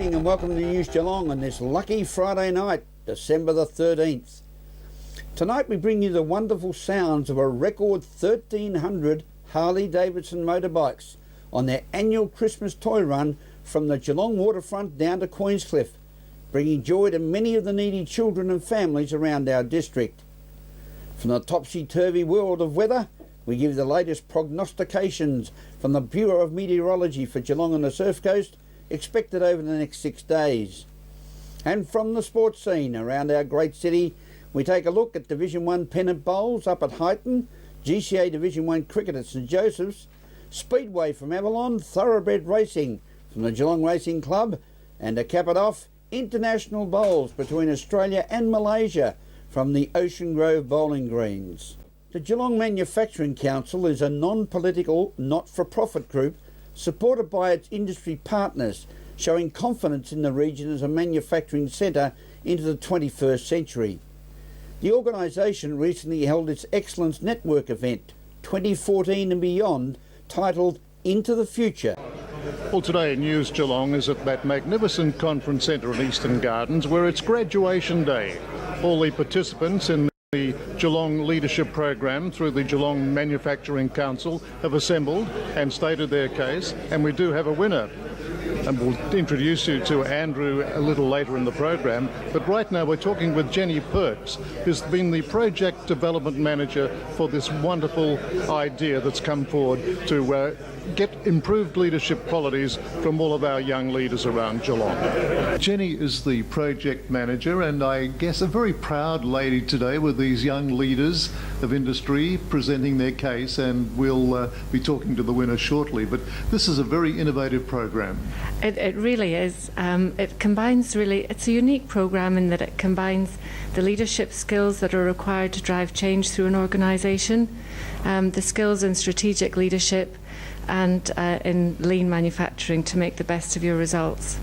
morning and welcome to News Geelong on this lucky Friday night, December the 13th. Tonight we bring you the wonderful sounds of a record 1,300 Harley-Davidson motorbikes on their annual Christmas toy run from the Geelong waterfront down to Queenscliff, bringing joy to many of the needy children and families around our district. From the topsy-turvy world of weather, we give the latest prognostications from the Bureau of Meteorology for Geelong and the Surf Coast, expected over the next 6 days. And from the sports scene around our great city, we take a look at Division 1 pennant bowls up at Highton, GCA Division 1 cricket at St Joseph's, Speedway from Avalon, Thoroughbred Racing from the Geelong Racing Club, and to cap it off, international bowls between Australia and Malaysia from the Ocean Grove Bowling Greens. The Geelong Manufacturing Council is a non-political, not-for-profit group supported by its industry partners, showing confidence in the region as a manufacturing centre into the 21st century. The organisation recently held its Excellence Network event, 2014 and beyond, titled Into the Future. Well, today News Geelong is at that magnificent conference centre in Eastern Gardens where it's graduation day. All the participants in the Geelong Leadership Program through the Geelong Manufacturing Council have assembled and stated their case, and we do have a winner. And we'll introduce you to Andrew a little later in the program. But right now we're talking with Jenny Perks, who's been the project development manager for this wonderful idea that's come forward to get improved leadership qualities from all of our young leaders around Geelong. Jenny is the project manager, and I guess a very proud lady today with these young leaders of industry presenting their case, and we'll be talking to the winner shortly. But this is a very innovative program. It really is. It combines it's a unique program in that it combines the leadership skills that are required to drive change through an organisation, the skills in strategic leadership, and in lean manufacturing to make the best of your results.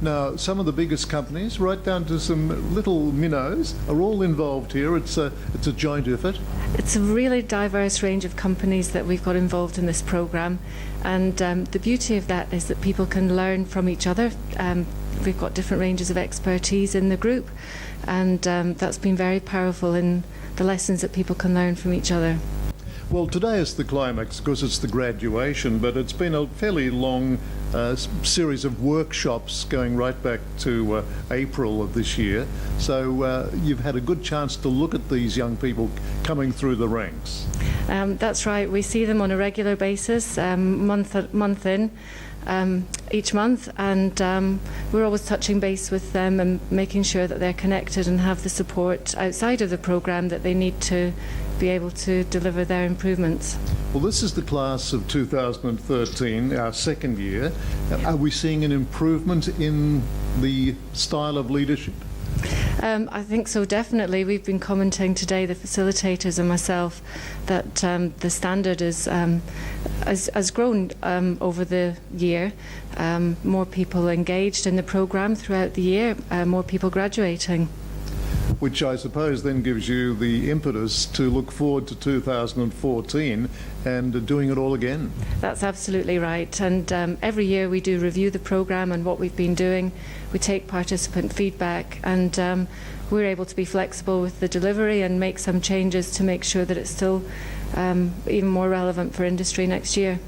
Now, some of the biggest companies, right down to some little minnows, are all involved here. It's a joint effort. It's a really diverse range of companies that we've got involved in this program, and the beauty of that is that people can learn from each other. We've got different ranges of expertise in the group, and that's been very powerful in the lessons that people can learn from each other. Well, today is the climax because it's the graduation, but it's been a fairly long series of workshops going right back to April of this year. So you've had a good chance to look at these young people coming through the ranks. That's right. We see them on a regular basis, month in. Each month, and we're always touching base with them and making sure that they're connected and have the support outside of the programme that they need to be able to deliver their improvements. Well, this is the class of 2013, our second year. Are we seeing an improvement in the style of leadership? I think so, definitely. We've been commenting today, the facilitators and myself, that the standard has grown over the year. More people engaged in the programme throughout the year, more people graduating. Which I suppose then gives you the impetus to look forward to 2014 and doing it all again. That's absolutely right, and every year we do review the programme and what we've been doing. We take participant feedback, and we're able to be flexible with the delivery and make some changes to make sure that it's still even more relevant for industry next year.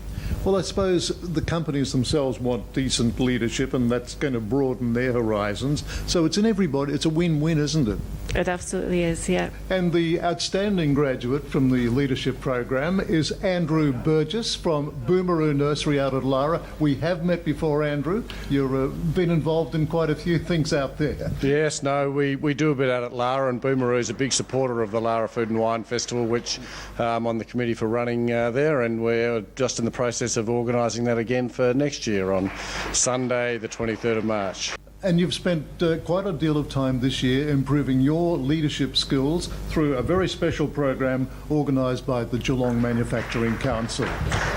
Well, I suppose the companies themselves want decent leadership, and that's going to broaden their horizons. So it's it's a win-win, isn't it? It absolutely is, yeah. And the outstanding graduate from the leadership program is Andrew Burgess from Boomeroo Nursery out at Lara. We have met before, Andrew. You've been involved in quite a few things out there. Yes, no, we do a bit out at Lara, and Boomeroo is a big supporter of the Lara Food and Wine Festival, which I'm on the committee for running there, and we're just in the process of organising that again for next year on Sunday the 23rd of March. And you've spent quite a deal of time this year improving your leadership skills through a very special program organised by the Geelong Manufacturing Council.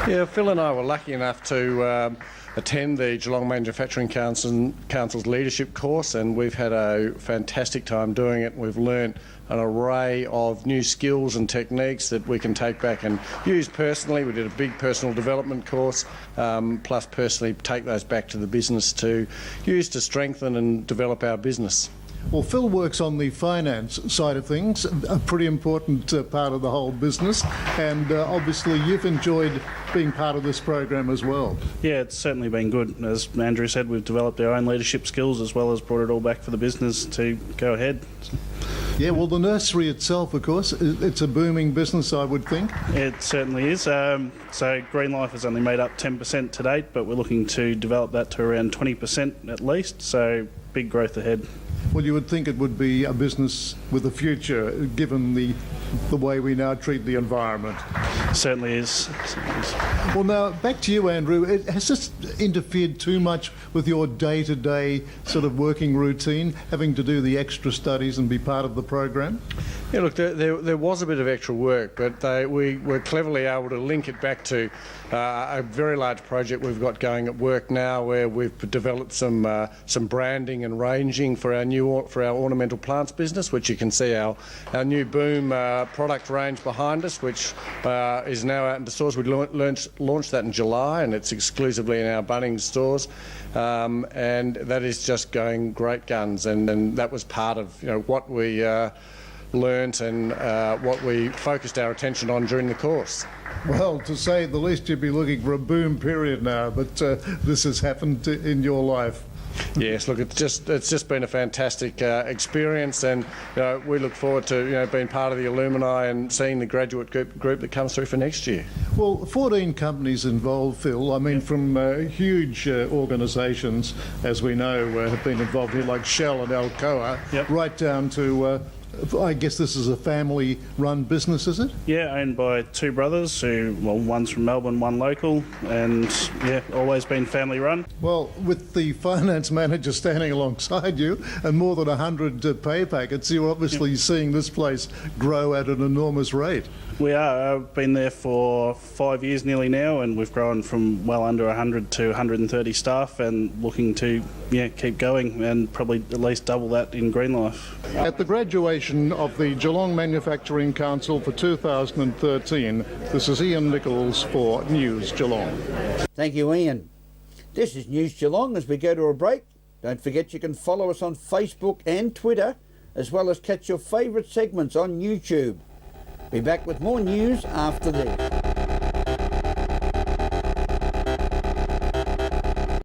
Yeah, Phil and I were lucky enough to attend the Geelong Manufacturing Council's leadership course, and we've had a fantastic time doing it. We've learnt an array of new skills and techniques that we can take back and use personally. We did a big personal development course, plus personally take those back to the business to use to strengthen and develop our business. Well, Phil works on the finance side of things, a pretty important part of the whole business, and obviously you've enjoyed being part of this program as well. Yeah, it's certainly been good. As Andrew said, we've developed our own leadership skills as well as brought it all back for the business to go ahead. Yeah, well, the nursery itself, of course, it's a booming business, I would think. It certainly is. So Green Life has only made up 10% to date, but we're looking to develop that to around 20% at least, so big growth ahead. Well, you would think it would be a business with a future, given the way we now treat the environment. Certainly is. Well, now, back to you, Andrew. Has this interfered too much with your day-to-day sort of working routine, having to do the extra studies and be part of the program? Yeah, look, there was a bit of extra work, but we were cleverly able to link it back to a very large project we've got going at work now, where we've developed some branding and ranging for our ornamental plants business, which you can see our new Boom product range behind us, which is now out into stores. We launched that in July, and it's exclusively in our Bunnings stores, and that is just going great guns. And that was part of what we learnt and what we focused our attention on during the course. Well, to say the least, you'd be looking for a boom period now, but this has happened in your life. Yes, look, it's just been a fantastic experience, and we look forward to being part of the alumni and seeing the graduate group that comes through for next year. Well, 14 companies involved, Phil. I mean, from huge organisations, as we know, have been involved here, like Shell and Alcoa, Yep. right down to I guess this is a family-run business, is it? Yeah, owned by two brothers one's from Melbourne, one local, and yeah, always been family run. Well, with the finance manager standing alongside you and more than 100 pay packets, you're obviously seeing this place grow at an enormous rate. We are. I've been there for 5 years nearly now, and we've grown from well under 100 to 130 staff, and looking to keep going and probably at least double that in Green Life. At the graduation of the Geelong Manufacturing Council for 2013, this is Ian Nichols for News Geelong. Thank you, Ian. This is News Geelong. As we go to a break, don't forget you can follow us on Facebook and Twitter, as well as catch your favourite segments on YouTube. Be back with more news after this.